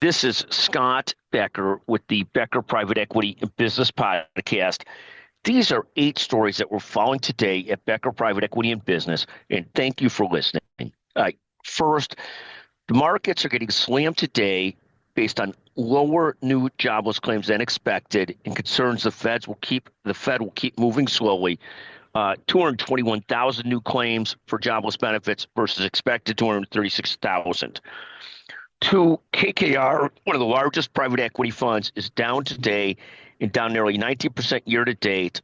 This is Scott Becker with the Becker Private Equity and Business Podcast. These are 8 stories that we're following today at Becker Private Equity and Business, and thank you for listening. First, the markets are getting slammed today based on lower new jobless claims than expected and concerns the Fed will keep moving slowly. 221,000 new claims for jobless benefits versus expected 236,000. 2, KKR, one of the largest private equity funds, is down today and down nearly 19% year to date.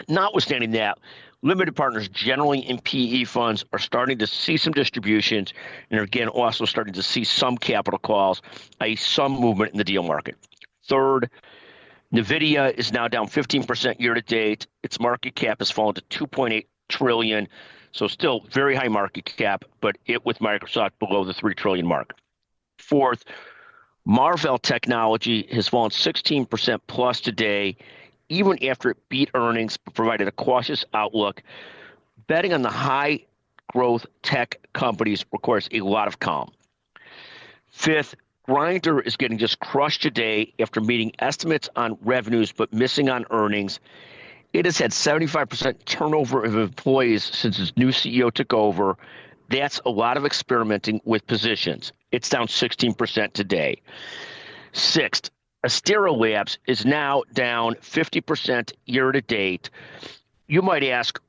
Notwithstanding that, limited partners generally in PE funds are starting to see some distributions and are again also starting to see some capital calls, i.e. some movement in the deal market. Third, NVIDIA is now down 15% year to date. Its market cap has fallen to $2.8 trillion, so still very high market cap, but it with Microsoft below the $3 trillion mark. Fourth, Marvell Technology has fallen 16% plus today, even after it beat earnings but provided a cautious outlook. Betting on the high growth tech companies requires a lot of calm. Fifth, Grindr is getting just crushed today after meeting estimates on revenues but missing on earnings. It has had 75% turnover of employees since its new CEO took over. That's a lot of experimenting with positions. It's down 16% today. Sixth, Astera Labs is now down 50% year to date. You might ask,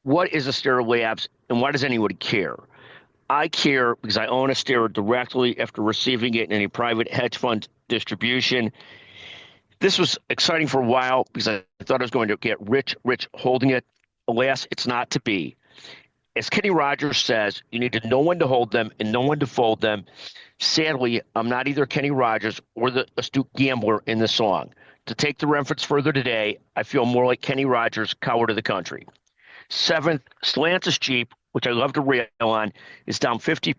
what is Astera Labs and why does anybody care? I care because I own Astera directly after receiving it in a private hedge fund distribution. This was exciting for a while because I thought I was going to get rich holding it. Alas, it's not to be. As Kenny Rogers says, you need to know when to hold them and know when to fold them. Sadly, I'm not either Kenny Rogers or the astute gambler in the song. To take the reference further today, I feel more like Kenny Rogers, coward of the country. Seventh, Stellantis Jeep, which I love to rail on, is down 53%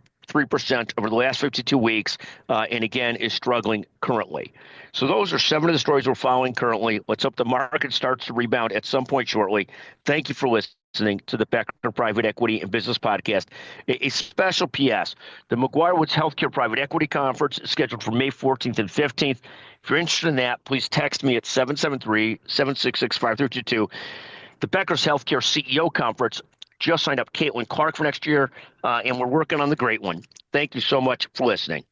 over the last 52 weeks, and again is struggling currently. So those are 7 of the stories we're following currently. Let's hope the market starts to rebound at some point shortly. Thank you for listening to the Becker Private Equity and Business Podcast. A special PS, the McGuire Woods Healthcare Private Equity Conference is scheduled for May 14th and 15th. If you're interested in that, please text me at 773-766-5322. The Becker's Healthcare CEO Conference just signed up Caitlin Clark for next year, and we're working on the great one. Thank you so much for listening.